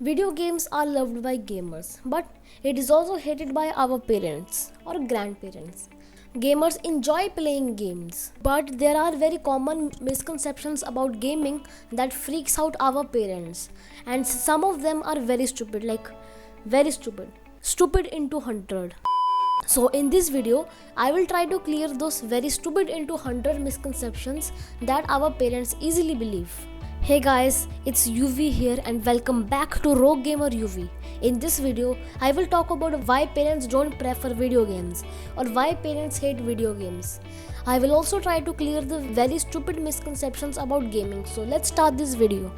Video games are loved by gamers, but it is also hated by our parents or grandparents. Gamers enjoy playing games, but there are very common misconceptions about gaming that freaks out our parents, and some of them are very stupid, like very stupid. Stupid into 100. So in this video, I will try to clear those very stupid into 100 misconceptions that our parents easily believe. Hey guys, it's UV here and welcome back to Rogue Gamer UV. In this video, I will talk about why parents don't prefer video games or why parents hate video games. I will also try to clear the very stupid misconceptions about gaming. So let's start this video.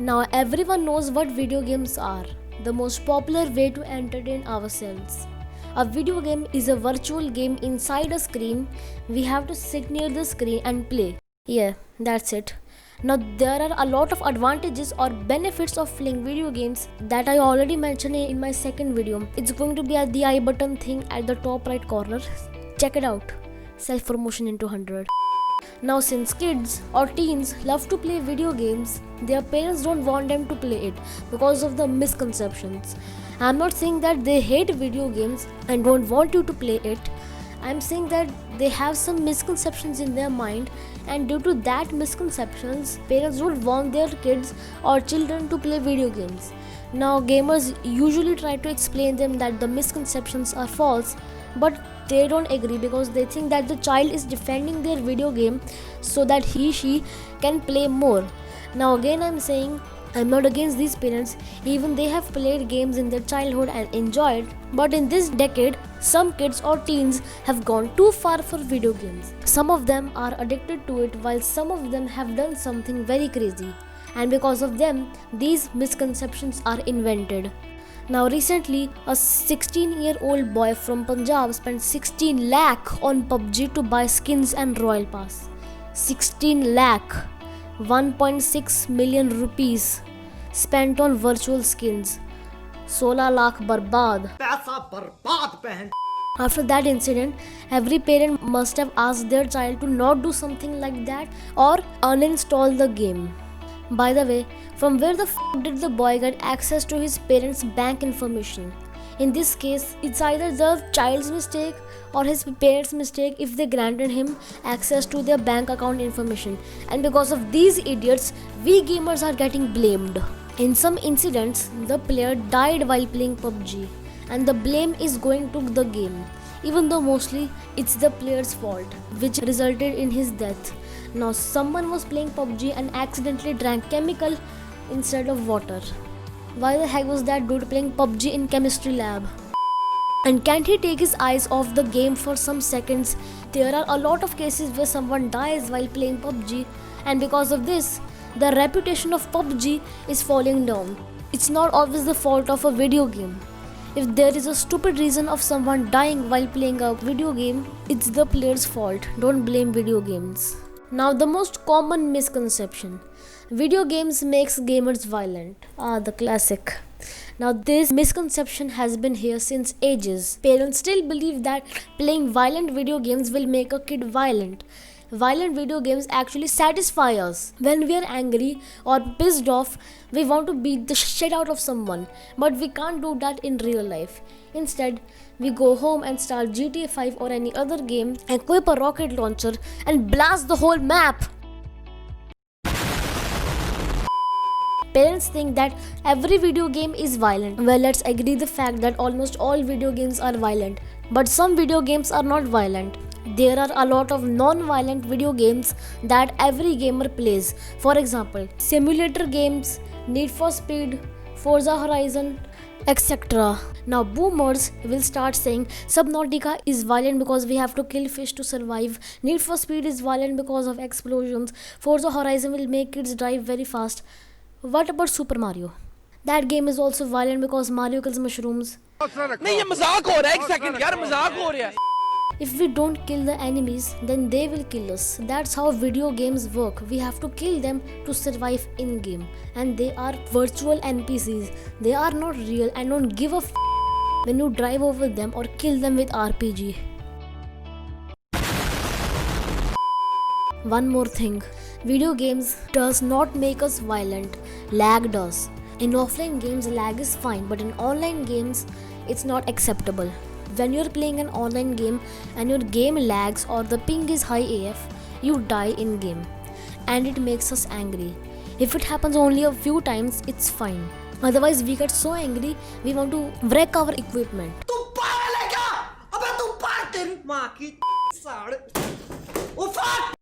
Now everyone knows what video games are, the most popular way to entertain ourselves. A video game is a virtual game inside a screen. We have to sit near the screen and play. Yeah, that's it. Now there are a lot of advantages or benefits of playing video games that I already mentioned in my second video. It's going to be at the I button thing at the top right corner. Check it out. Self promotion into 100. Now since kids or teens love to play video games, their parents don't want them to play it because of the misconceptions. I'm not saying that they hate video games and don't want you to play it. I'm saying that they have some misconceptions in their mind, and due to that misconceptions, parents don't want their kids or children to play video games. Now gamers usually try to explain them that the misconceptions are false, but they don't agree because they think that the child is defending their video game so that she can play more. Now again I'm saying I'm not against these parents, even they have played games in their childhood and enjoyed, but in this decade, some kids or teens have gone too far for video games. Some of them are addicted to it while some of them have done something very crazy, and because of them, these misconceptions are invented. Now recently, a 16-year-old boy from Punjab spent 16 lakh on PUBG to buy skins and Royal Pass. 16 lakh, 1.6 million rupees spent on virtual skins. 16 lakh barbad. पैसा बर्बाद पहन. After that incident, every parent must have asked their child to not do something like that or uninstall the game. By the way, from where the did the boy get access to his parents' bank information? In this case, it's either the child's mistake or his parents' mistake if they granted him access to their bank account information. And because of these idiots, we gamers are getting blamed. In some incidents, the player died while playing PUBG, and the blame is going to the game, even though mostly it's the player's fault, which resulted in his death. Now someone was playing PUBG and accidentally drank chemical instead of water. Why the heck was that dude playing PUBG in chemistry lab? And can't he take his eyes off the game for some seconds? There are a lot of cases where someone dies while playing PUBG, and because of this, the reputation of PUBG is falling down. It's not always the fault of a video game. If there is a stupid reason of someone dying while playing a video game, it's the player's fault. Don't blame video games. Now the most common misconception. Video games makes gamers violent. The classic. Now this misconception has been here since ages. Parents still believe that playing violent video games will make a kid violent. Violent video games actually satisfy us. When we are angry or pissed off, we want to beat the shit out of someone, but we can't do that in real life. Instead, we go home and start GTA 5 or any other game, equip a rocket launcher and blast the whole map. Parents think that every video game is violent. Well, let's agree the fact that almost all video games are violent, but some video games are not violent. There are a lot of non-violent video games that every gamer plays. For example, simulator games, Need for Speed, Forza Horizon, etc. Now boomers will start saying Subnautica is violent because we have to kill fish to survive. Need for Speed is violent because of explosions. Forza Horizon will make kids drive very fast. What about Super Mario? That game is also violent because Mario kills mushrooms. नहीं ये मजाक हो रहा है एक second यार मजाक हो रहा है. If we don't kill the enemies, then they will kill us. That's how video games work. We have to kill them to survive in game. And they are virtual NPCs. They are not real and don't give a when you drive over them or kill them with RPG. One more thing. Video games does not make us violent. Lag does. In offline games, lag is fine, but in online games, it's not acceptable. When you're playing an online game and your game lags or the ping is high AF, you die in game. And it makes us angry. If it happens only a few times, it's fine. Otherwise, we get so angry, we want to wreck our equipment. तू पागल है क्या? अबे तू पागल तेरी माँ की साड़ उफाट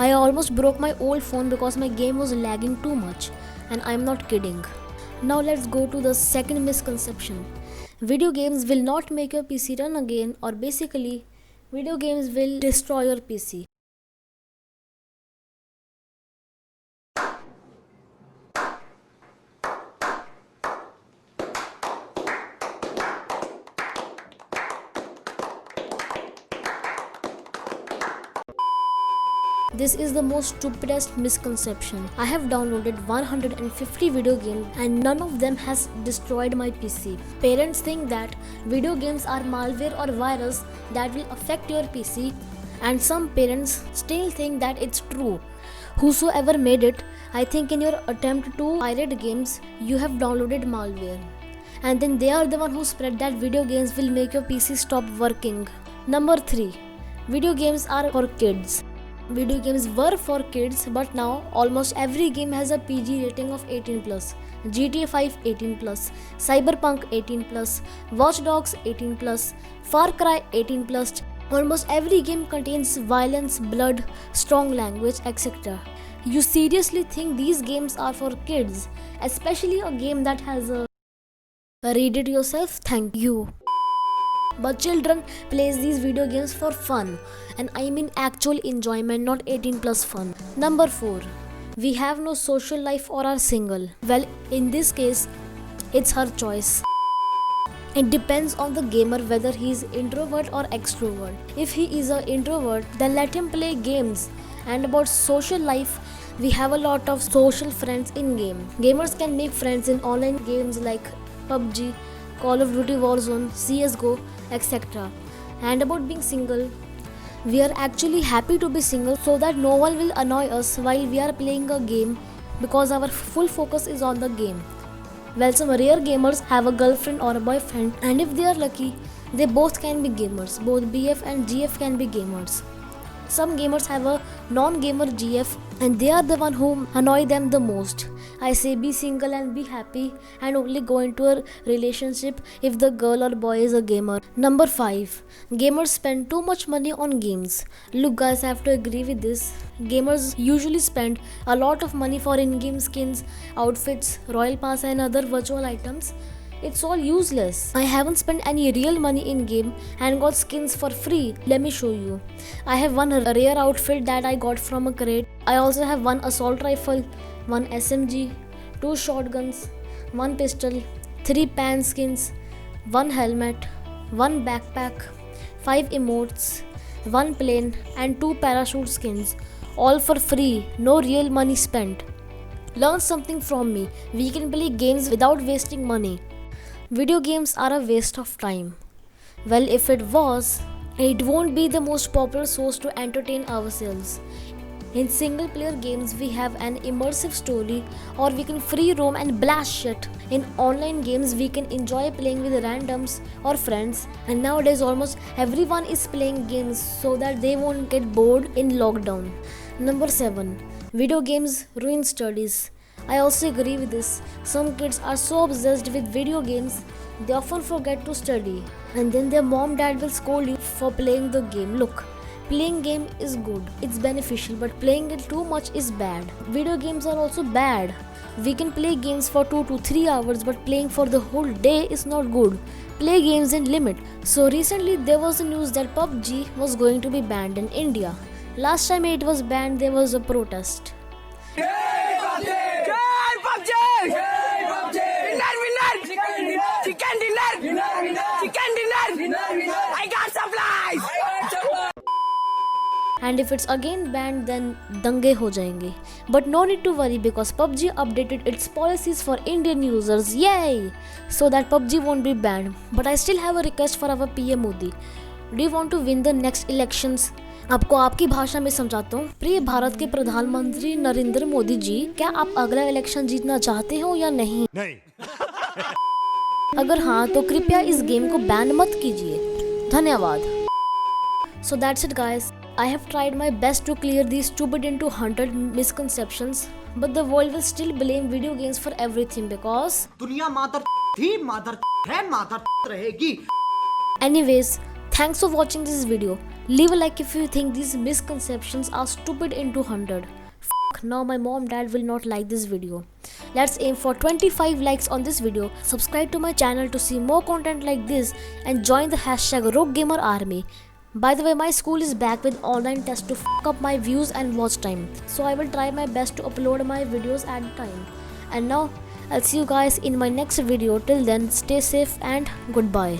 I almost broke my old phone because my game was lagging too much, and I'm not kidding. Now let's go to the second misconception. Video games will not make your PC run again, or basically, video games will destroy your PC. This is the most stupidest misconception. I have downloaded 150 video games and none of them has destroyed my PC. Parents think that video games are malware or virus that will affect your PC, and some parents still think that it's true. Whosoever made it, I think in your attempt to pirate games, you have downloaded malware. And then they are the one who spread that video games will make your PC stop working. Number 3. Video games are for kids. Video games were for kids, but now almost every game has a PG rating of 18+. GTA 5 18+, Cyberpunk 18+, Watch Dogs 18+, Far Cry 18+. Almost every game contains violence, blood, strong language, etc. You seriously think these games are for kids, especially a game that has a read it yourself? Thank you. But children plays these video games for fun, and I mean actual enjoyment, not 18+ fun. Number 4. We have no social life or are single. Well, in this case, it's her choice. It depends on the gamer whether he is introvert or extrovert. If he is an introvert, then let him play games. And about social life, we have a lot of social friends in game. Gamers can make friends in online games like PUBG, Call of Duty Warzone, CSGO, etc. And about being single, we are actually happy to be single so that no one will annoy us while we are playing a game because our full focus is on the game. Well, some rare gamers have a girlfriend or a boyfriend, and if they are lucky, they both can be gamers. Both BF and GF can be gamers. Some gamers have a non-gamer GF, and they are the one who annoy them the most. I say be single and be happy, and only go into a relationship if the girl or boy is a gamer. Number 5. Gamers spend too much money on games. Look guys, I have to agree with this. Gamers usually spend a lot of money for in-game skins, outfits, royal pass and other virtual items. It's all useless. I haven't spent any real money in game and got skins for free. Let me show you. I have one rare outfit that I got from a crate. I also have one assault rifle, one SMG, 2 shotguns, 1 pistol, 3 pan skins, 1 helmet, 1 backpack, 5 emotes, 1 plane and 2 parachute skins. All for free, no real money spent. Learn something from me. We can play games without wasting money. Video games are a waste of time. Well, if it was, it won't be the most popular source to entertain ourselves. In single player games, we have an immersive story, or we can free roam and blast shit. In online games, we can enjoy playing with randoms or friends, and nowadays almost everyone is playing games so that they won't get bored in lockdown. Number 7. Video games ruin studies. I also agree with this. Some kids are so obsessed with video games, they often forget to study, and then their dad will scold you for playing the game. Look, playing game is good, it's beneficial, but playing it too much is bad. Video games are also bad. We can play games for 2 to 3 hours, but playing for the whole day is not good. Play games in limit. So recently there was a news that PUBG was going to be banned in India. Last time it was banned, there was a protest. I got supplies. And if it's again banned, then dange ho jayenge. But no need to worry because PUBG updated its policies for Indian users, yay! So that PUBG won't be banned. But I still have a request for our PM Modi. Do you want to win the next elections? आपको आपकी भाषा में समझाता हूँ। प्रिय भारत के प्रधानमंत्री नरेंद्र मोदी जी, क्या आप अगला इलेक्शन जीतना चाहते हो या नहीं? अगर हाँ तो कृपया इस गेम को बैन मत कीजिए। धन्यवाद। So that's it guys. I have tried my best to clear these stupid into 100 misconceptions, but the world will still blame video games for everything because दुनिया मादर थी, मादर है, मादर रहेगी। Anyways, thanks for watching this video. Leave a like if you think these misconceptions are stupid into 100. Now my mom dad will not like this video. Let's aim for 25 likes on this video. Subscribe to my channel to see more content like this and join the hashtag RogueGamer Army. By the way, my school is back with online tests to up my views and watch time. So I will try my best to upload my videos at time. And now I'll see you guys in my next video. Till then, stay safe and goodbye.